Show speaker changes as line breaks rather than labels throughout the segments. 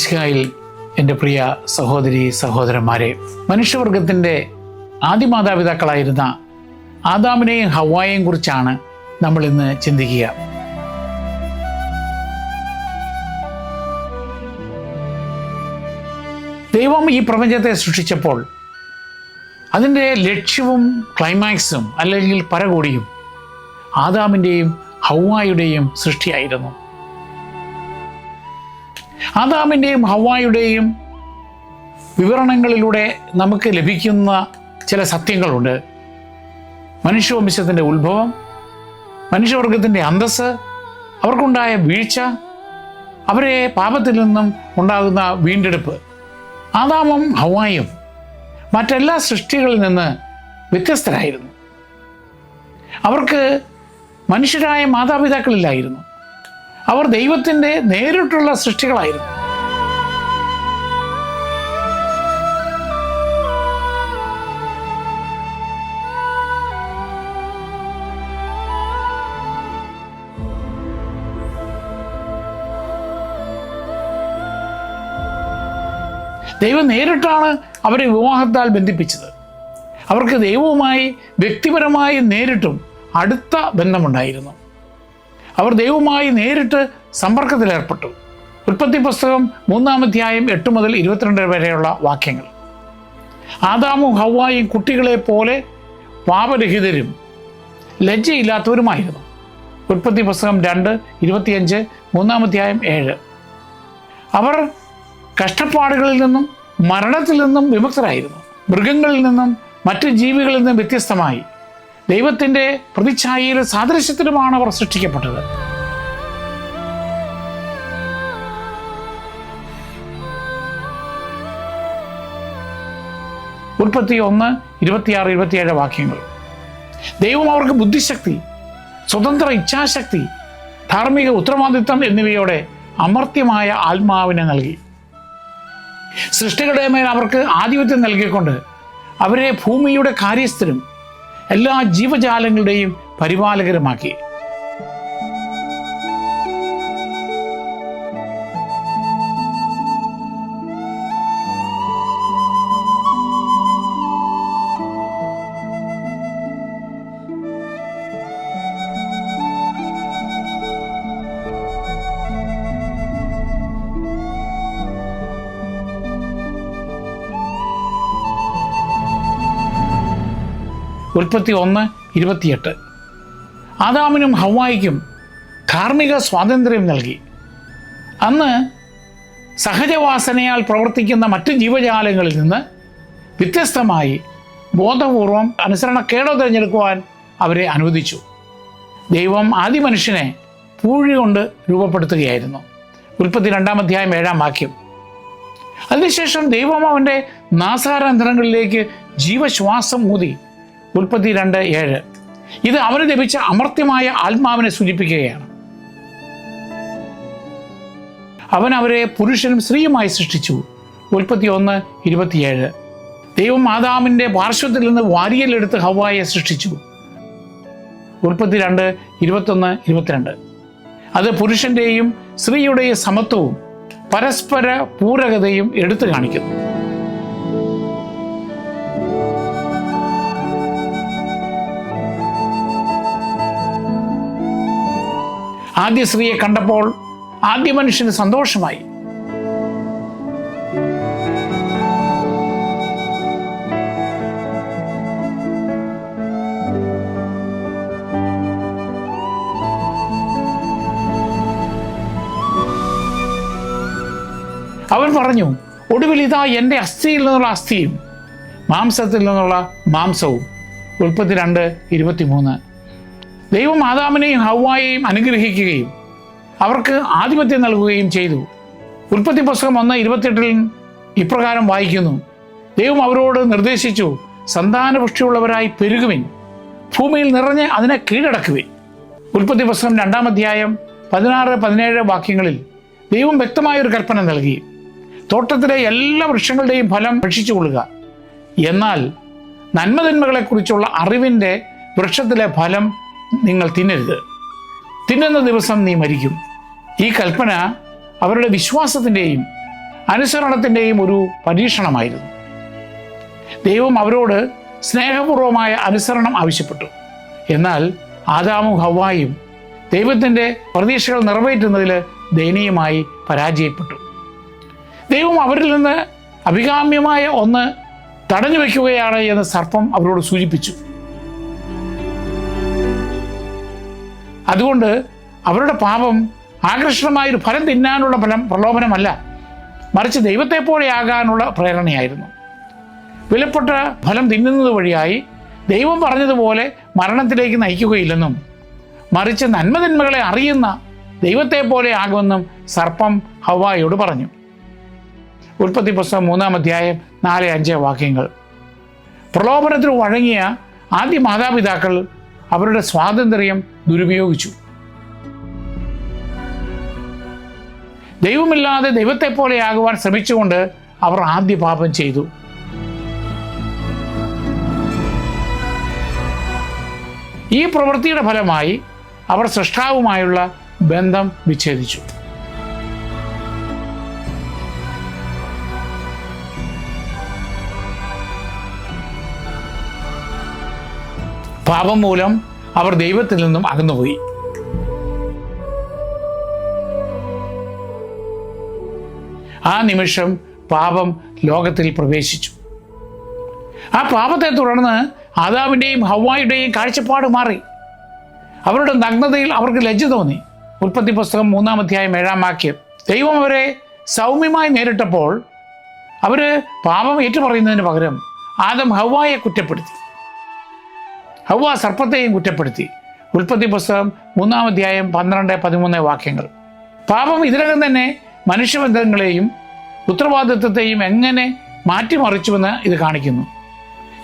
ഈശോമിശിഹായിൽ എൻ്റെ പ്രിയ സഹോദരി സഹോദരന്മാരെ, മനുഷ്യവർഗത്തിൻ്റെ ആദ്യ മാതാപിതാക്കളായിരുന്ന ആദാമിനെയും ഹവ്വായെയും കുറിച്ചാണ് നമ്മൾ ഇന്ന് ചിന്തിക്കുക. ദൈവം ഈ പ്രപഞ്ചത്തെ സൃഷ്ടിച്ചപ്പോൾ അതിൻ്റെ ലക്ഷ്യവും ക്ലൈമാക്സും അല്ലെങ്കിൽ പരകോടിയും ആദാമിൻ്റെയും ഹവ്വായുടെയും സൃഷ്ടിയായിരുന്നു. ആദാമിൻ്റെയും ഹവ്വായുടെയും വിവരണങ്ങളിലൂടെ നമുക്ക് ലഭിക്കുന്ന ചില സത്യങ്ങളുണ്ട്. മനുഷ്യവംശത്തിൻ്റെ ഉത്ഭവം, മനുഷ്യവർഗത്തിൻ്റെ അന്തസ്സ്, അവർക്കുണ്ടായ വീഴ്ച, അവരെ പാപത്തിൽ നിന്നും ഉണ്ടാകുന്ന വീണ്ടെടുപ്പ്. ആദാമും ഹവ്വായും മറ്റെല്ലാ സൃഷ്ടികളിൽ നിന്ന് വ്യത്യസ്തരായിരുന്നു. അവർക്ക് മനുഷ്യരായ മാതാപിതാക്കളില്ലായിരുന്നു. അവർ ദൈവത്തിൻ്റെ നേരിട്ടുള്ള സൃഷ്ടികളായിരുന്നു. ദൈവം നേരിട്ടാണ് അവരെ വിവാഹത്താൽ ബന്ധിപ്പിച്ചത്. അവർക്ക് ദൈവവുമായി വ്യക്തിപരമായി നേരിട്ടും അടുത്ത ബന്ധമുണ്ടായിരുന്നു. അവർ ദൈവവുമായി നേരിട്ട് സമ്പർക്കത്തിലേർപ്പെട്ടു. ഉൽപ്പത്തി പുസ്തകം 3-ാം അധ്യായം 8 മുതൽ 22 വരെയുള്ള വാക്യങ്ങൾ. ആദാമും ഹവ്വായും കുട്ടികളെ പോലെ പാപരഹിതരും ലജ്ജയില്ലാത്തവരുമായിരുന്നു. ഉൽപ്പത്തി പുസ്തകം 2:25, 3-ാം അധ്യായം 7. അവർ കഷ്ടപ്പാടുകളിൽ നിന്നും മരണത്തിൽ നിന്നും വിമുക്തരായിരുന്നു. മൃഗങ്ങളിൽ നിന്നും മറ്റ് ജീവികളിൽ നിന്നും വ്യത്യസ്തമായി ദൈവത്തിൻ്റെ പ്രതിച്ഛായയിൽ സാദൃശ്യത്തിലുമാണ് അവർ സൃഷ്ടിക്കപ്പെട്ടത്. ഉൽപ്പത്തി 1:26-27 വാക്യങ്ങൾ. ദൈവം അവർക്ക് ബുദ്ധിശക്തി, സ്വതന്ത്ര ഇച്ഛാശക്തി, ധാർമ്മിക ഉത്തരവാദിത്വം എന്നിവയോടെ അമർത്യമായ ആത്മാവിനെ നൽകി. സൃഷ്ടികളുടെ മേൽ അവർക്ക് ആധിപത്യം നൽകിക്കൊണ്ട് അവരെ ഭൂമിയുടെ കാര്യസ്ഥരും എല്ലാ ജീവജാലങ്ങളുടെയും പരിപാലകരുമാക്കി. ഉൽപ്പത്തി 1:28. ആദാമിനും ഹവ്വായ്ക്കും ധാർമ്മിക സ്വാതന്ത്ര്യം നൽകി. അന്ന് സഹജവാസനയാൽ പ്രവർത്തിക്കുന്ന മറ്റ് ജീവജാലങ്ങളിൽ നിന്ന് വ്യത്യസ്തമായി ബോധപൂർവം അനുസരണക്കേടോ തിരഞ്ഞെടുക്കുവാൻ അവരെ അനുവദിച്ചു. ദൈവം ആദ്യ മനുഷ്യനെ പൂഴി കൊണ്ട് രൂപപ്പെടുത്തുകയായിരുന്നു. ഉൽപ്പത്തി 2-ാം അധ്യായം 7-ാം വാക്യം. അതിനുശേഷം ദൈവം അവൻ്റെ നാസാരന്ധ്രങ്ങളിലേക്ക് ജീവശ്വാസം ഊതി. ഉൽപ്പത്തി 2:7. ഇത് അവന് ലഭിച്ച അമർത്യമായ ആത്മാവിനെ സൂചിപ്പിക്കുകയാണ്. അവൻ അവരെ പുരുഷനും സ്ത്രീയുമായി സൃഷ്ടിച്ചു. ഉൽപ്പത്തി 1:27. ദൈവം ആദാമിൻ്റെ പാർശ്വത്തിൽ നിന്ന് വാരിയലെടുത്ത് ഹവ്വായെ സൃഷ്ടിച്ചു. ഉൽപ്പത്തി 2:21-22. അത് പുരുഷൻ്റെയും സ്ത്രീയുടെയും സമത്വവും പരസ്പര പൂരകതയും എടുത്തു കാണിക്കുന്നു. ആദ്യ സ്ത്രീയെ കണ്ടപ്പോൾ ആദ്യ മനുഷ്യന് സന്തോഷമായി. അവൻ പറഞ്ഞു, ഒടുവിൽ ഇതാ എൻ്റെ അസ്ഥിയിൽ നിന്നുള്ള അസ്ഥിയും മാംസത്തിൽ നിന്നുള്ള മാംസവും. ഉൽപ്പത്തി 2:23. ദൈവം ആദാമിനെയും ഹവ്വായെയും അനുഗ്രഹിക്കുകയും അവർക്ക് ആധിപത്യം നൽകുകയും ചെയ്തു. ഉൽപ്പത്തി പുസ്തകം 1:28 ഇപ്രകാരം വായിക്കുന്നു: ദൈവം അവരോട് നിർദ്ദേശിച്ചു, സന്താനപുഷ്ടിയുള്ളവരായി പെരുകുവിൻ, ഭൂമിയിൽ നിറഞ്ഞ് അതിനെ കീഴടക്കുവിൻ. ഉൽപ്പത്തി പുസ്തകം 2-ാം അധ്യായം 16-17 വാക്യങ്ങളിൽ ദൈവം വ്യക്തമായൊരു കൽപ്പന നൽകി. തോട്ടത്തിലെ എല്ലാ വൃക്ഷങ്ങളുടെയും ഫലം ഭക്ഷിച്ചുകൊള്ളുക, എന്നാൽ നന്മതിന്മകളെക്കുറിച്ചുള്ള അറിവിൻ്റെ വൃക്ഷത്തിലെ ഫലം നിങ്ങൾ തിന്നരുത്. തിന്നുന്ന ദിവസം നീ മരിക്കും. ഈ കൽപ്പന അവരുടെ വിശ്വാസത്തിൻ്റെയും അനുസരണത്തിൻ്റെയും ഒരു പരീക്ഷണമായിരുന്നു. ദൈവം അവരോട് സ്നേഹപൂർവമായ അനുസരണം ആവശ്യപ്പെട്ടു. എന്നാൽ ആദാമും ഹവ്വായും ദൈവത്തിൻ്റെ പ്രതീക്ഷകൾ നിറവേറ്റുന്നതിൽ ദയനീയമായി പരാജയപ്പെട്ടു. ദൈവം അവരിൽ നിന്ന് അഭികാമ്യമായ ഒന്ന് തടഞ്ഞു വയ്ക്കുകയാണ് എന്ന് സർപ്പം അവരോട് സൂചിപ്പിച്ചു. അതുകൊണ്ട് അവരുടെ പാപം ആകർഷണമായൊരു ഫലം തിന്നാനുള്ള പ്രലോഭനമല്ല, മറിച്ച് ദൈവത്തെ പോലെയാകാനുള്ള പ്രേരണയായിരുന്നു. വിലപ്പെട്ട ഫലം തിന്നുന്നത് വഴിയായി ദൈവം പറഞ്ഞതുപോലെ മരണത്തിലേക്ക് നയിക്കുകയില്ലെന്നും മറിച്ച് നന്മതിന്മകളെ അറിയുന്ന ദൈവത്തെ പോലെ ആകുമെന്നും സർപ്പം ഹവ്വായോട് പറഞ്ഞു. ഉൽപ്പത്തി പുസ്തകം 3-ാം അധ്യായം 4-5 വാക്യങ്ങൾ. പ്രലോഭനത്തിന് വഴങ്ങിയ ആദ്യ മാതാപിതാക്കൾ അവരുടെ സ്വാതന്ത്ര്യം ദുരുപയോഗിച്ചു. ദൈവമില്ലാതെ ദൈവത്തെ പോലെയാകുവാൻ ശ്രമിച്ചുകൊണ്ട് അവർ ആദ്യ പാപം ചെയ്തു. ഈ പ്രവൃത്തിയുടെ ഫലമായി അവർ സൃഷ്ടാവുമായുള്ള ബന്ധം വിച്ഛേദിച്ചു. പാപം മൂലം അവർ ദൈവത്തിൽ നിന്നും അകന്നുപോയി. ആ നിമിഷം പാപം ലോകത്തിൽ പ്രവേശിച്ചു. ആ പാപത്തെ തുടർന്ന് ആദാമിൻ്റെയും ഹവ്വായുടെയും കാഴ്ചപ്പാട് മാറി. അവരുടെ നഗ്നതയിൽ അവർക്ക് ലജ്ജ തോന്നി. ഉൽപ്പത്തി പുസ്തകം 3-ാം അധ്യായം 7-ാം വാക്യം. ദൈവം അവരെ സൗമ്യമായി നേരിട്ടപ്പോൾ അവർ പാപം ഏറ്റുപറയുന്നതിന് പകരം ആദം ഹവ്വായെ കുറ്റപ്പെടുത്തി, ഹവ്വ സർപ്പത്തെയും കുറ്റപ്പെടുത്തി. ഉൽപ്പത്തി പുസ്തകം 3-ാം അധ്യായം 12-13 വാക്യങ്ങൾ. പാപം ഇതിനകം തന്നെ മനുഷ്യബന്ധങ്ങളെയും ഉത്തരവാദിത്വത്തെയും എങ്ങനെ മാറ്റിമറിച്ചുവെന്ന് ഇത് കാണിക്കുന്നു.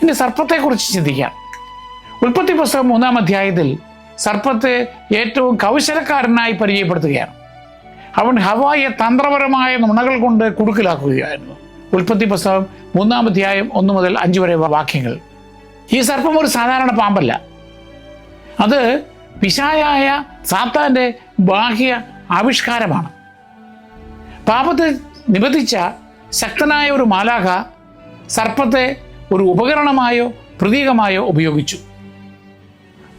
ഇനി സർപ്പത്തെക്കുറിച്ച് ചിന്തിക്കാം. ഉൽപ്പത്തി പുസ്തകം 3-ാം അധ്യായത്തിൽ സർപ്പത്തെ ഏറ്റവും കൗശലക്കാരനായി പരിചയപ്പെടുത്തുകയാണ്. അവൻ ഹവ്വായെ തന്ത്രപരമായ നുണകൾ കൊണ്ട് കുടുക്കിലാക്കുകയായിരുന്നു. ഉൽപ്പത്തി പുസ്തകം 3-ാം അധ്യായം 1 മുതൽ 5 വരെ വാക്യങ്ങൾ. ഈ സർപ്പം ഒരു സാധാരണ പാമ്പല്ല. അത് പിശാചായ സാത്താൻ്റെ ബാഹ്യ ആവിഷ്കാരമാണ്. പാപത്തെ നിബന്ധിച്ച ശക്തനായ ഒരു മാലാഖ സർപ്പത്തെ ഒരു ഉപകരണമായോ പ്രതീകമായോ ഉപയോഗിച്ചു.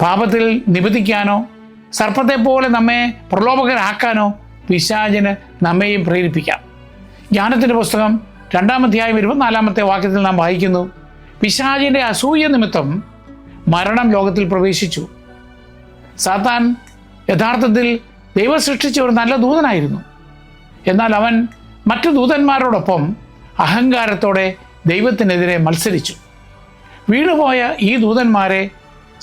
പാപത്തിൽ നിബന്ധിക്കാനോ സർപ്പത്തെ പോലെ നമ്മെ പ്രലോഭകരാക്കാനോ പിശാചിന് നമ്മെയും പ്രേരിപ്പിക്കാം. ജ്ഞാനത്തിൻ്റെ പുസ്തകം 2-ാം അധ്യായം 24-ാമത്തെ വാക്യത്തിൽ നാം വായിക്കുന്നു, പിശാചിൻ്റെ അസൂയ നിമിത്തം മരണം ലോകത്തിൽ പ്രവേശിച്ചു. സാത്താൻ യഥാർത്ഥത്തിൽ ദൈവം സൃഷ്ടിച്ച ഒരു നല്ല ദൂതനായിരുന്നു. എന്നാൽ അവൻ മറ്റു ദൂതന്മാരോടൊപ്പം അഹങ്കാരത്തോടെ ദൈവത്തിനെതിരെ മത്സരിച്ചു. വീണുപോയ ഈ ദൂതന്മാരെ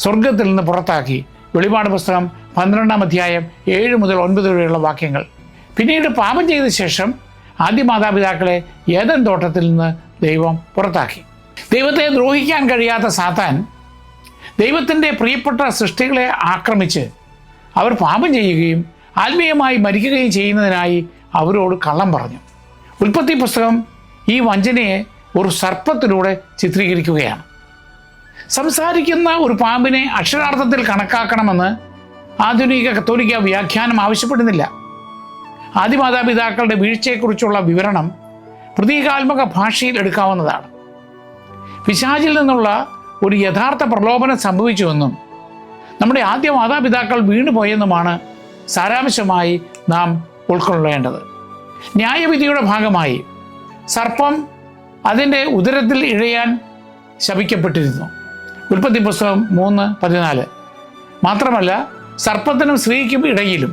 സ്വർഗത്തിൽ നിന്ന് പുറത്താക്കി. വെളിപാട് പുസ്തകം 12-ാം അധ്യായം 7 മുതൽ 9 വരെയുള്ള വാക്യങ്ങൾ. പിന്നീട് പാപം ചെയ്ത ശേഷം ആദ്യ മാതാപിതാക്കളെ ഏദൻ തോട്ടത്തിൽ നിന്ന് ദൈവം പുറത്താക്കി. ദൈവത്തെ ദ്രോഹിക്കാൻ കഴിയാത്ത സാത്താൻ ദൈവത്തിൻ്റെ പ്രിയപ്പെട്ട സൃഷ്ടികളെ ആക്രമിച്ച് അവർ പാപം ചെയ്യുകയും ആത്മീയമായി മരിക്കുകയും ചെയ്യുന്നതിനായി അവരോട് കള്ളം പറഞ്ഞു. ഉൽപ്പത്തി പുസ്തകം ഈ വഞ്ചനയെ ഒരു സർപ്പത്തിലൂടെ ചിത്രീകരിക്കുകയാണ്. സംസാരിക്കുന്ന ഒരു പാമ്പിനെ അക്ഷരാർത്ഥത്തിൽ കണക്കാക്കണമെന്ന് ആധുനിക കത്തോലിക്ക വ്യാഖ്യാനം ആവശ്യപ്പെടുന്നില്ല. ആദിമാതാപിതാക്കളുടെ വീഴ്ചയെക്കുറിച്ചുള്ള വിവരണം പ്രതീകാത്മക ഭാഷയിൽ എടുക്കാവുന്നതാണ്. പിശാചിൽ നിന്നുള്ള ഒരു യഥാർത്ഥ പ്രലോഭനം സംഭവിച്ചുവെന്നും നമ്മുടെ ആദ്യ മാതാപിതാക്കൾ വീണുപോയെന്നുമാണ് സാരാംശമായി നാം ഉൾക്കൊള്ളേണ്ടത്. ന്യായവിധിയുടെ ഭാഗമായി സർപ്പം അതിൻ്റെ ഉദരത്തിൽ ഇഴയാൻ ശപിക്കപ്പെട്ടിരുന്നു. ഉൽപ്പത്തി പുസ്തകം 3:14. മാത്രമല്ല, സർപ്പത്തിനും സ്ത്രീക്കും ഇടയിലും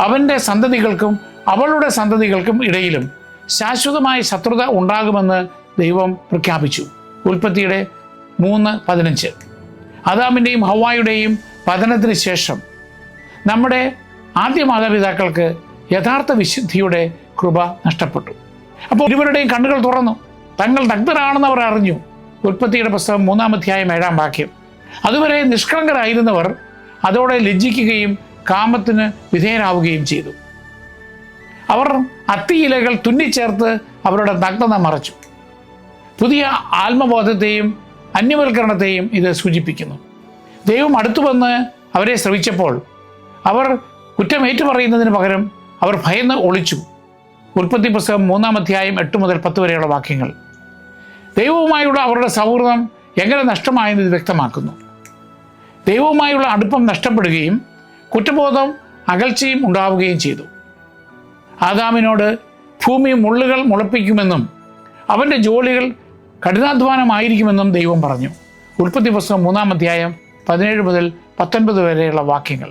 അവൻ്റെ സന്തതികൾക്കും അവളുടെ സന്തതികൾക്കും ഇടയിലും ശാശ്വതമായ ശത്രുത ഉണ്ടാകുമെന്ന് ദൈവം പ്രഖ്യാപിച്ചു. ഉൽപ്പത്തിയുടെ 3:15. ആദാമിൻ്റെയും ഹവ്വായുടെയും പതനത്തിന് ശേഷം നമ്മുടെ ആദ്യ മാതാപിതാക്കൾക്ക് യഥാർത്ഥ വിശുദ്ധിയുടെ കൃപ നഷ്ടപ്പെട്ടു. അപ്പോൾ ഇരുവരുടെയും കണ്ണുകൾ തുറന്നു, തങ്ങൾ നഗ്നരാണെന്ന് അവർ അറിഞ്ഞു. ഉൽപ്പത്തിയുടെ പുസ്തകം 3-ാം അധ്യായം 7-ാം വാക്യം. അതുവരെ നിഷ്കളങ്കരായിരുന്നവർ അതോടെ ലജ്ജിക്കുകയും കാമത്തിന് വിധേയരാവുകയും ചെയ്തു. അവർ അത്തിയിലകൾ തുന്നിച്ചേർത്ത് അവരുടെ നഗ്നത മറച്ചു. പുതിയ ആത്മബോധത്തെയും അന്യവൽക്കരണത്തെയും ഇത് സൂചിപ്പിക്കുന്നു. ദൈവം അടുത്തു വന്ന് അവരെ ശ്രവിച്ചപ്പോൾ അവർ കുറ്റമേറ്റു പറയുന്നതിന് പകരം അവർ ഭയന്ന് ഒളിച്ചു. ഉൽപ്പത്തി പുസ്തകം 3-ാം അധ്യായം 8 മുതൽ 10 വരെയുള്ള വാക്യങ്ങൾ ദൈവവുമായുള്ള അവരുടെ സൗഹൃദം എങ്ങനെ നഷ്ടമായെന്ന് ഇത് വ്യക്തമാക്കുന്നു. ദൈവവുമായുള്ള അടുപ്പം നഷ്ടപ്പെടുകയും കുറ്റബോധം അകൽച്ചയും ഉണ്ടാവുകയും ചെയ്തു. ആദാമിനോട് ഭൂമി മുള്ളുകൾ മുളപ്പിക്കുമെന്നും അവൻ്റെ ജോലികൾ കഠിനാധ്വാനമായിരിക്കുമെന്നും ദൈവം പറഞ്ഞു. ഉൽപ്പത്തി പുസ്തകം 3-ാം അധ്യായം 17 മുതൽ 19 വരെയുള്ള വാക്യങ്ങൾ.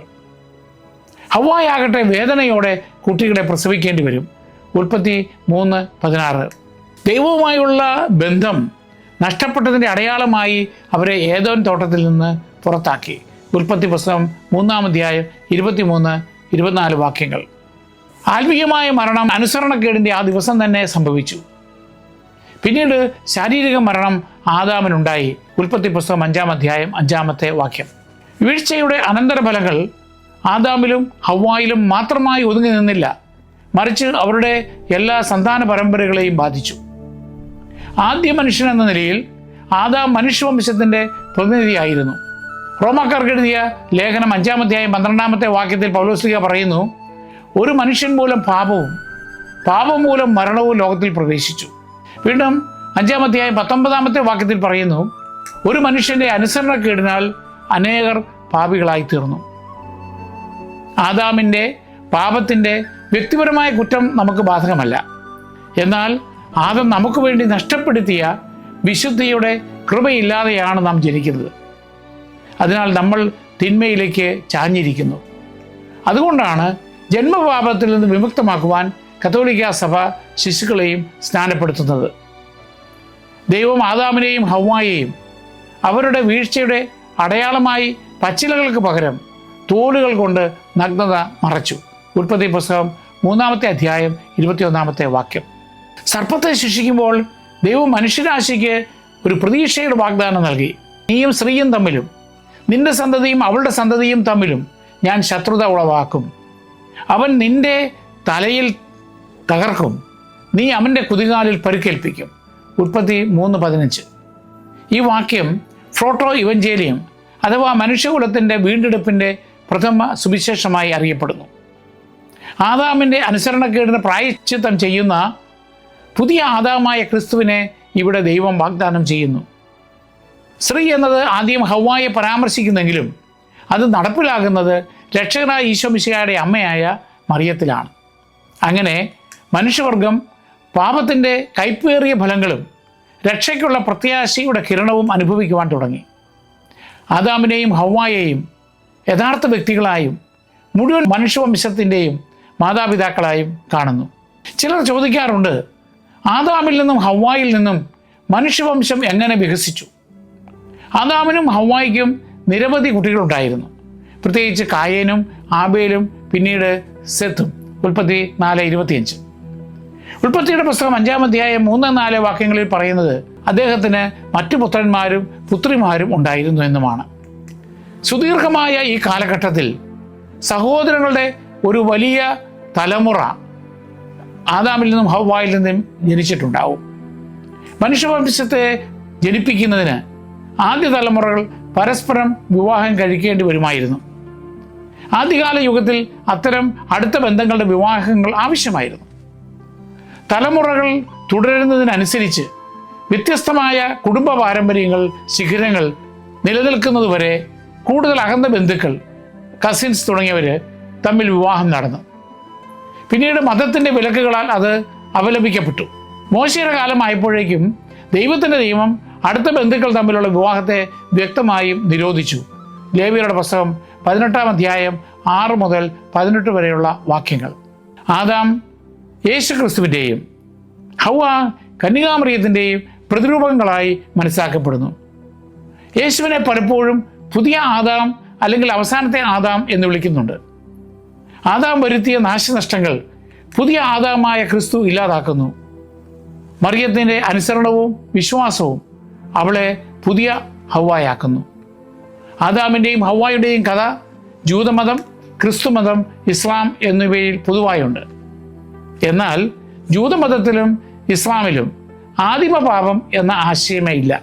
ഹവ്വായാകട്ടെ വേദനയോടെ കുട്ടികളെ പ്രസവിക്കേണ്ടി വരും. ഉൽപ്പത്തി 3:16. ദൈവവുമായുള്ള ബന്ധം നഷ്ടപ്പെട്ടതിൻ്റെ അടയാളമായി അവരെ ഏദോൻ തോട്ടത്തിൽ നിന്ന് പുറത്താക്കി. ഉൽപ്പത്തി പുസ്തകം 3-ാം അധ്യായം 23-24 വാക്യങ്ങൾ. ആത്മീയമായ മരണം അനുസരണക്കേടിൻ്റെ ആ ദിവസം തന്നെ സംഭവിച്ചു. പിന്നീട് ശാരീരിക മരണം ആദാമിനുണ്ടായി. ഉൽപ്പത്തി പുസ്തകം 5-ാം അധ്യായം 5-ാമത്തെ വാക്യം. വീഴ്ചയുടെ അനന്തരഫലങ്ങൾ ആദാമിലും ഹവ്വായിലും മാത്രമായി ഒതുങ്ങി നിന്നില്ല, മറിച്ച് അവരുടെ എല്ലാ സന്താന പരമ്പരകളെയും ബാധിച്ചു. ആദ്യ മനുഷ്യൻ എന്ന നിലയിൽ ആദാം മനുഷ്യവംശത്തിൻ്റെ പ്രതിനിധിയായിരുന്നു. റോമാക്കാർക്ക് എഴുതിയ ലേഖനം 5-ാം അധ്യായം 12-ാമത്തെ വാക്യത്തിൽ പൗലോസ്ലീഹ പറയുന്നു, ഒരു മനുഷ്യൻ മൂലം പാപം മൂലം മരണവും ലോകത്തിൽ പ്രവേശിച്ചു. വീണ്ടും 5-ാം അധ്യായം 19-ാമത്തെ വാക്യത്തിൽ പറയുന്നു, ഒരു മനുഷ്യൻ്റെ അനുസരണക്കേടിനാൽ അനേകർ പാപികളായി തീർന്നു. ആദാമിൻ്റെ പാപത്തിൻ്റെ വ്യക്തിപരമായ കുറ്റം നമുക്ക് ബാധകമല്ല. എന്നാൽ ആദം നമുക്ക് വേണ്ടി നഷ്ടപ്പെടുത്തിയ വിശുദ്ധിയുടെ കൃപയില്ലാതെയാണ് നാം ജനിക്കുന്നത്. അതിനാൽ നമ്മൾ തിന്മയിലേക്ക് ചാഞ്ഞിരിക്കുന്നു. അതുകൊണ്ടാണ് ജന്മപാപത്തിൽ നിന്ന് വിമുക്തമാക്കുവാൻ കത്തോലിക്ക സഭ ശിശുക്കളെയും സ്നാനപ്പെടുത്തുന്നത്. ദൈവം ആദാമിനെയും ഹവ്വായെയും അവരുടെ വീഴ്ചയുടെ അടയാളമായി പച്ചിലകൾക്ക് പകരം തോലുകൾ കൊണ്ട് നഗ്നത മറച്ചു. ഉൽപ്പത്തി പുസ്തകം 3-ാമത്തെ അധ്യായം 21-ാമത്തെ വാക്യം. സർപ്പത്തെ ശിക്ഷിക്കുമ്പോൾ ദൈവം മനുഷ്യരാശിക്ക് ഒരു പ്രതീക്ഷയുടെ വാഗ്ദാനം നൽകി. നീയും സ്ത്രീയും തമ്മിലും നിന്റെ സന്തതിയും അവളുടെ സന്തതിയും തമ്മിലും ഞാൻ ശത്രുത ഉളവാക്കും. അവൻ നിന്റെ തലയിൽ തകർക്കും, നീ അവൻ്റെ കുതികാലിൽ പരിക്കേൽപ്പിക്കും. ഉൽപ്പത്തി 3:15. ഈ വാക്യം ഫ്രോട്ടോ ഇവഞ്ചേലിയം അഥവാ മനുഷ്യകുലത്തിൻ്റെ വീണ്ടെടുപ്പിൻ്റെ പ്രഥമ സുവിശേഷമായി അറിയപ്പെടുന്നു. ആദാമിൻ്റെ അനുസരണക്കേടിന് പ്രായശ്ചിത്തം ചെയ്യുന്ന പുതിയ ആദാമായ ക്രിസ്തുവിനെ ഇവിടെ ദൈവം വാഗ്ദാനം ചെയ്യുന്നു. സ്ത്രീ എന്നത് ആദ്യം ഹവ്വായെ പരാമർശിക്കുന്നെങ്കിലും അത് നടപ്പിലാകുന്നത് രക്ഷകനായ ഈശോ മിശിഹായുടെ അമ്മയായ മറിയത്തിലാണ്. അങ്ങനെ മനുഷ്യവർഗം പാപത്തിൻ്റെ കയ്പേറിയ ഫലങ്ങളും രക്ഷയ്ക്കുള്ള പ്രത്യാശയുടെ കിരണവും അനുഭവിക്കുവാൻ തുടങ്ങി. ആദാമിനെയും ഹവ്വായെയും യഥാർത്ഥ വ്യക്തികളായും മുഴുവൻ മനുഷ്യവംശത്തിൻ്റെയും മാതാപിതാക്കളായും കാണുന്നു. ചിലർ ചോദിക്കാറുണ്ട്, ആദാമിൽ നിന്നും ഹവ്വായിൽ നിന്നും മനുഷ്യവംശം എങ്ങനെ വികസിച്ചു? ആദാമിനും ഹവ്വായ്ക്കും നിരവധി കുട്ടികളുണ്ടായിരുന്നു, പ്രത്യേകിച്ച് കായേനും ആബേലും പിന്നീട് സെത്തും. ഉൽപ്പത്തി 4:25. ഉൽപ്പത്തിയുടെ പുസ്തകം 5-ാം അധ്യായം 3-4 വാക്യങ്ങളിൽ പറയുന്നത് അദ്ദേഹത്തിന് മറ്റു പുത്രന്മാരും പുത്രിമാരും ഉണ്ടായിരുന്നു എന്നുമാണ്. സുദീർഘമായ ഈ കാലഘട്ടത്തിൽ സഹോദരങ്ങളുടെ ഒരു വലിയ തലമുറ ആദാമിൽ നിന്നും ഹവ്വായിൽ നിന്നും ജനിച്ചിട്ടുണ്ടാവും. മനുഷ്യവംശത്തെ ജനിപ്പിക്കുന്നതിന് ആദ്യ തലമുറകൾ പരസ്പരം വിവാഹം കഴിക്കേണ്ടി വരുമായിരുന്നു. ആദ്യകാല യുഗത്തിൽ അത്തരം അടുത്ത ബന്ധങ്ങളുടെ വിവാഹങ്ങൾ ആവശ്യമായിരുന്നു. തലമുറകൾ തുടരുന്നതിനനുസരിച്ച് വ്യത്യസ്തമായ കുടുംബ പാരമ്പര്യങ്ങൾ, ശിഖരങ്ങൾ നിലനിൽക്കുന്നതുവരെ കൂടുതൽ അകന്ന ബന്ധുക്കൾ, കസിൻസ് തുടങ്ങിയവർ തമ്മിൽ വിവാഹം നടന്നു. പിന്നീട് മതത്തിൻ്റെ വിലക്കുകളാൽ അത് അപലപിക്കപ്പെട്ടു. മോശയുടെ കാലമായപ്പോഴേക്കും ദൈവത്തിൻ്റെ നിയമം അടുത്ത ബന്ധുക്കൾ തമ്മിലുള്ള വിവാഹത്തെ വ്യക്തമായും നിരോധിച്ചു. ലേവ്യരുടെ പുസ്തകം 18-ാം അധ്യായം 6 മുതൽ 18 വരെയുള്ള വാക്യങ്ങൾ. ആദാം യേശു ക്രിസ്തുവിൻ്റെയും ഹവ്വ കന്യകാമറിയത്തിൻ്റെയും പ്രതിരൂപങ്ങളായി മനസ്സിലാക്കപ്പെടുന്നു. യേശുവിനെ പലപ്പോഴും പുതിയ ആദാം അല്ലെങ്കിൽ അവസാനത്തെ ആദാം എന്ന് വിളിക്കുന്നുണ്ട്. ആദാം വരുത്തിയ നാശനഷ്ടങ്ങൾ പുതിയ ആദാമായ ക്രിസ്തു ഇല്ലാതാക്കുന്നു. മറിയത്തിൻ്റെ അനുസരണവും വിശ്വാസവും അവളെ പുതിയ ഹവ്വായാക്കുന്നു. ആദാമിൻ്റെയും ഹവ്വായുടെയും കഥ ജൂതമതം, ക്രിസ്തുമതം, ഇസ്ലാം എന്നിവയിൽ പൊതുവായുണ്ട്. എന്നാൽ ജൂതമതത്തിലും ഇസ്ലാമിലും ആദിമപാപം എന്ന ആശയമേ ഇല്ല.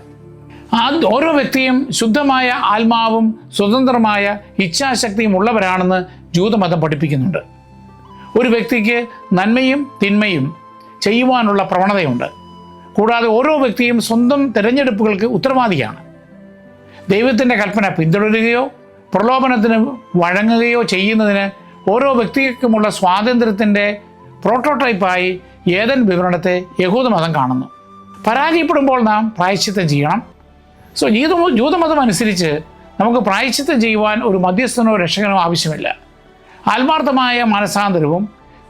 ഓരോ വ്യക്തിയും ശുദ്ധമായ ആത്മാവും സ്വതന്ത്രമായ ഇച്ഛാശക്തിയും ഉള്ളവരാണെന്ന് ജൂതമതം പഠിപ്പിക്കുന്നുണ്ട്. ഒരു വ്യക്തിക്ക് നന്മയും തിന്മയും ചെയ്യുവാനുള്ള പ്രവണതയുണ്ട്. കൂടാതെ ഓരോ വ്യക്തിയും സ്വന്തം തിരഞ്ഞെടുപ്പുകൾക്ക് ഉത്തരവാദിയാണ്. ദൈവത്തിൻ്റെ കൽപ്പന പിന്തുടരുകയോ പ്രലോഭനത്തിന് വഴങ്ങുകയോ ചെയ്യുന്നതിന് ഓരോ വ്യക്തിക്കുമുള്ള സ്വാതന്ത്ര്യത്തിൻ്റെ പ്രോട്ടോടൈപ്പായി ഏദൻ വിവരണത്തെ യഹൂദമതം കാണുന്നു. പരാജയപ്പെടുമ്പോൾ നാം പ്രായശ്ചിത്തം ചെയ്യണം. ജൂതമതം അനുസരിച്ച് നമുക്ക് പ്രായശ്ചിത്തം ചെയ്യുവാൻ ഒരു മധ്യസ്ഥനോ രക്ഷകനോ ആവശ്യമില്ല. ആത്മാർത്ഥമായ മനസാന്തരവും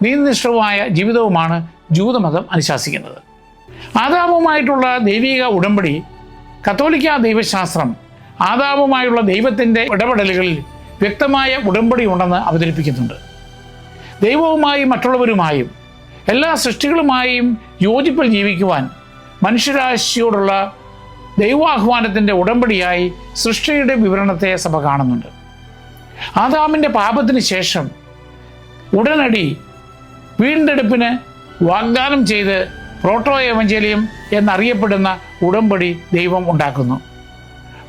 നീതിനിഷ്ഠവുമായ ജീവിതവുമാണ് ജൂതമതം അനുശാസിക്കുന്നത്. ആദാമുമായിട്ടുള്ള ദൈവിക ഉടമ്പടി കത്തോലിക്ക ദൈവശാസ്ത്രം ആദാമുമായുള്ള ദൈവത്തിൻ്റെ ഇടപെടലുകളിൽ വ്യക്തമായ ഉടമ്പടി ഉണ്ടെന്ന് അവതരിപ്പിക്കുന്നുണ്ട്. ദൈവവുമായും മറ്റുള്ളവരുമായും എല്ലാ സൃഷ്ടികളുമായും യോജിപ്പിൽ ജീവിക്കുവാൻ മനുഷ്യരാശിയോടുള്ള ദൈവാഹ്വാനത്തിൻ്റെ ഉടമ്പടിയായി സൃഷ്ടിയുടെ വിവരണത്തെ സഭ കാണുന്നുണ്ട്. ആദാമിൻ്റെ പാപത്തിന് ശേഷം ഉടനടി വീണ്ടെടുപ്പിന് വാഗ്ദാനം ചെയ്ത് പ്രോട്ടോ എവഞ്ചേലിയം എന്നറിയപ്പെടുന്ന ഉടമ്പടി ദൈവം ഉണ്ടാക്കുന്നു.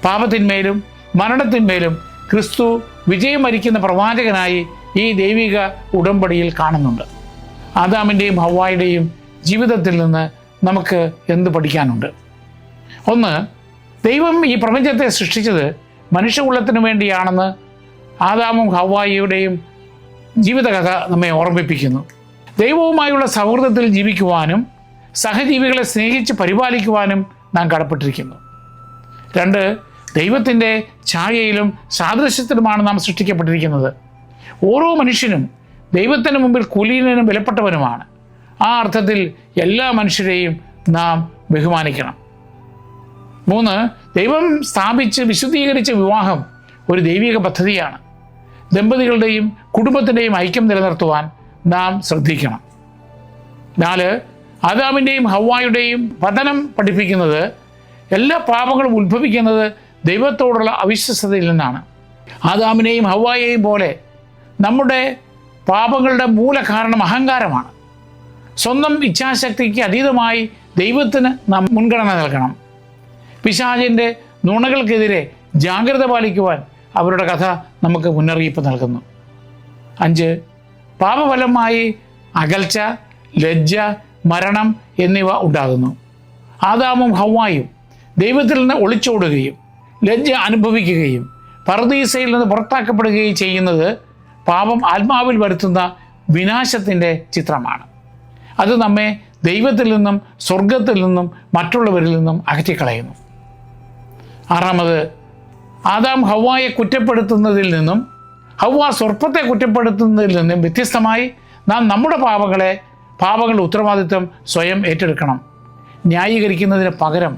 പാപത്തിന്മേലും മരണത്തിന്മേലും ക്രിസ്തു വിജയം വരിക്കുന്ന പ്രവാചകനായി ഈ ദൈവിക ഉടമ്പടിയിൽ കാണുന്നുണ്ട്. ആദാമിൻ്റെയും ഹവ്വായുടെയും ജീവിതത്തിൽ നിന്ന് നമുക്ക് എന്ത് പഠിക്കാനുണ്ട്? ഒന്ന്, ദൈവം ഈ പ്രപഞ്ചത്തെ സൃഷ്ടിച്ചത് മനുഷ്യകുലത്തിന് വേണ്ടിയാണെന്ന് ആദാമും ഹവ്വായുടെയും ജീവിതകഥ നമ്മെ ഓർമ്മിപ്പിക്കുന്നു. ദൈവവുമായുള്ള സൗഹൃദത്തിൽ ജീവിക്കുവാനും സഹജീവികളെ സ്നേഹിച്ച് പരിപാലിക്കുവാനും നാം കടപ്പെട്ടിരിക്കുന്നു. രണ്ട്, ദൈവത്തിൻ്റെ ഛായയിലും സാദൃശ്യത്തിലുമാണ് നാം സൃഷ്ടിക്കപ്പെട്ടിരിക്കുന്നത്. ഓരോ മനുഷ്യനും ദൈവത്തിന് മുമ്പിൽ കുലീനനും വിലപ്പെട്ടവനുമാണ്. ആ അർത്ഥത്തിൽ എല്ലാ മനുഷ്യരെയും നാം ബഹുമാനിക്കണം. മൂന്ന്, ദൈവം സ്ഥാപിച്ച് വിശുദ്ധീകരിച്ച വിവാഹം ഒരു ദൈവിക പദ്ധതിയാണ്. ദമ്പതികളുടെയും കുടുംബത്തിൻ്റെയും ഐക്യം നിലനിർത്തുവാൻ നാം ശ്രദ്ധിക്കണം. നാല്, ആദാമിൻ്റെയും ഹവ്വായുടെയും പതനം പഠിപ്പിക്കുന്നത് എല്ലാ പാപങ്ങളും ഉത്ഭവിക്കുന്നത് ദൈവത്തോടുള്ള അവിശ്വസ്തതയിൽ നിന്നാണ്. ആദാമിനെയും ഹവ്വായെയും പോലെ നമ്മുടെ പാപങ്ങളുടെ മൂലകാരണം അഹങ്കാരമാണ്. സ്വന്തം ഇച്ഛാശക്തിക്ക് അതീതമായി ദൈവത്തിന് നാം മുൻഗണന നൽകണം. പിശാചിൻ്റെ നുണകൾക്കെതിരെ ജാഗ്രത പാലിക്കുവാൻ അവരുടെ കഥ നമുക്ക് മുന്നറിയിപ്പ് നൽകുന്നു. അഞ്ച്, പാപഫലമായി അകൽച്ച, ലജ്ജ, മരണം എന്നിവ ഉണ്ടാകുന്നു. ആദാമും ഹവ്വായും ദൈവത്തിൽ നിന്ന് ഒളിച്ചോടുകയും ലജ്ജ അനുഭവിക്കുകയും പറുദീസയിൽ നിന്ന് പുറത്താക്കപ്പെടുകയും ചെയ്യുന്നത് പാപം ആത്മാവിൽ വരുത്തുന്ന വിനാശത്തിൻ്റെ ചിത്രമാണ്. അത് നമ്മെ ദൈവത്തിൽ നിന്നും സ്വർഗത്തിൽ നിന്നും മറ്റുള്ളവരിൽ നിന്നും അകറ്റിക്കളയുന്നു. ആറാമത്, ആദാം ഹവ്വായെ കുറ്റപ്പെടുത്തുന്നതിൽ നിന്നും ഹവ്വ സർപ്പത്തെ കുറ്റപ്പെടുത്തുന്നതിൽ നിന്നും വ്യത്യസ്തമായി നാം നമ്മുടെ പാപങ്ങളുടെ ഉത്തരവാദിത്വം സ്വയം ഏറ്റെടുക്കണം. ന്യായീകരിക്കുന്നതിന് പകരം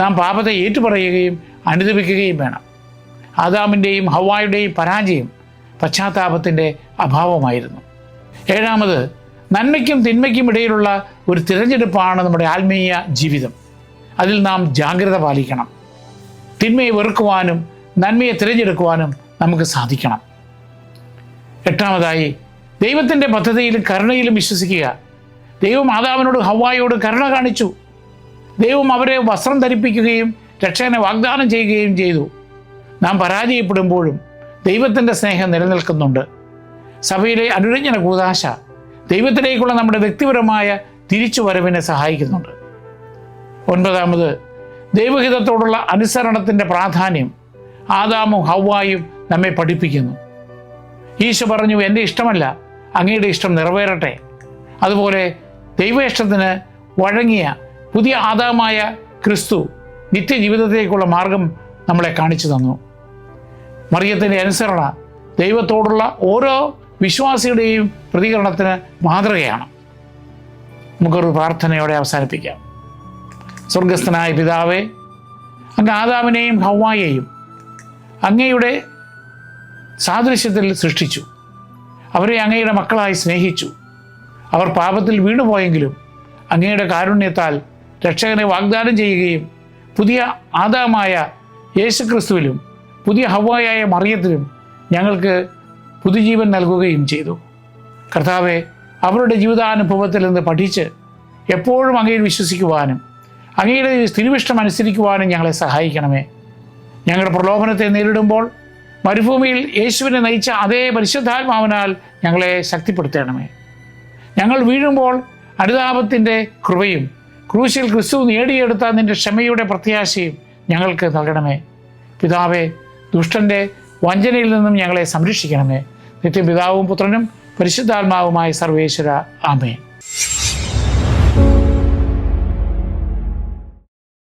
നാം പാപത്തെ ഏറ്റുപറയുകയും അനുദപിക്കുകയും വേണം. ആദാമിൻ്റെയും ഹവ്വായുടെയും പരാജയം പശ്ചാത്താപത്തിൻ്റെ അഭാവമായിരുന്നു. ഏഴാമത്, നന്മയ്ക്കും തിന്മയ്ക്കും ഇടയിലുള്ള ഒരു തിരഞ്ഞെടുപ്പാണ് നമ്മുടെ ആത്മീയ ജീവിതം. അതിൽ നാം ജാഗ്രത പാലിക്കണം. തിന്മയെ വെറുക്കുവാനും നന്മയെ തിരഞ്ഞെടുക്കുവാനും നമുക്ക് സാധിക്കണം. എട്ടാമതായി, ദൈവത്തിൻ്റെ പദ്ധതിയിലും കരുണയിലും വിശ്വസിക്കുക. ദൈവം ആദാമിനോട് ഹവ്വായോട് കരുണ കാണിച്ചു. ദൈവം അവരെ വസ്ത്രം ധരിപ്പിക്കുകയും രക്ഷകനെ വാഗ്ദാനം ചെയ്യുകയും ചെയ്തു. നാം പരാജയപ്പെടുമ്പോഴും ദൈവത്തിൻ്റെ സ്നേഹം നിലനിൽക്കുന്നുണ്ട്. സഭയിലെ അനുരഞ്ജന കൂദാശ ദൈവത്തിലേക്കുള്ള നമ്മുടെ വ്യക്തിപരമായ തിരിച്ചുവരവിനെ സഹായിക്കുന്നുണ്ട്. ഒൻപതാമത്, ദൈവഹിതത്തോടുള്ള അനുസരണത്തിൻ്റെ പ്രാധാന്യം ആദാമും ഹവ്വായും നമ്മെ പഠിപ്പിക്കുന്നു. ഈശോ പറഞ്ഞു, എൻ്റെ ഇഷ്ടമല്ല അങ്ങയുടെ ഇഷ്ടം നിറവേറട്ടെ. അതുപോലെ ദൈവ ഇഷ്ടത്തിന് വഴങ്ങിയ പുതിയ ആദാമായ ക്രിസ്തു നിത്യജീവിതത്തിലേക്കുള്ള മാർഗം നമ്മളെ കാണിച്ചു തന്നു. മറിയത്തിൻ്റെ അനുസരണ ദൈവത്തോടുള്ള ഓരോ വിശ്വാസിയുടെയും പ്രതികരണത്തിന് മാതൃകയാണ്. നമുക്കൊരു പ്രാർത്ഥനയോടെ അവസാനിപ്പിക്കാം. സ്വർഗസ്ഥനായ പിതാവേ, അങ്ങ് ആദാമിനെയും ഹവ്വായെയും അങ്ങയുടെ സാദൃശ്യത്തിൽ സൃഷ്ടിച്ചു. അവരെ അങ്ങയുടെ മക്കളായി സ്നേഹിച്ചു. അവർ പാപത്തിൽ വീണുപോയെങ്കിലും അങ്ങയുടെ കാരുണ്യത്താൽ രക്ഷകനെ വാഗ്ദാനം ചെയ്യുകയും പുതിയ ആദാമായ യേശുക്രിസ്തുവിലും പുതിയ ഹവ്വായായ മറിയത്തിലും ഞങ്ങൾക്ക് പുതുജീവൻ നൽകുകയും ചെയ്തു. കർത്താവെ, അവരുടെ ജീവിതാനുഭവത്തിൽ നിന്ന് പഠിച്ച് എപ്പോഴും അങ്ങയിൽ വിശ്വസിക്കുവാനും അങ്ങയുടെ തിരുവിഷ്ടം അനുസരിക്കുവാനും ഞങ്ങളെ സഹായിക്കണമേ. ഞങ്ങളുടെ പ്രലോഭനത്തെ നേരിടുമ്പോൾ മരുഭൂമിയിൽ യേശുവിനെ നയിച്ച അതേ പരിശുദ്ധാത്മാവിനാൽ ഞങ്ങളെ ശക്തിപ്പെടുത്തണമേ. ഞങ്ങൾ വീഴുമ്പോൾ അനുതാപത്തിൻ്റെ കൃപയും ക്രൂശിൽ ക്രിസ്തു നേടിയെടുത്ത നിൻ്റെ ക്ഷമയുടെ പ്രത്യാശയും ഞങ്ങൾക്ക് നൽകണമേ. പിതാവേ, ദുഷ്ടൻ്റെ വഞ്ചനയിൽ നിന്നും ഞങ്ങളെ സംരക്ഷിക്കണമേ. നിത്യം പിതാവും പുത്രനും പരിശുദ്ധാത്മാവുമായ സർവേശ്വര. ആമേൻ.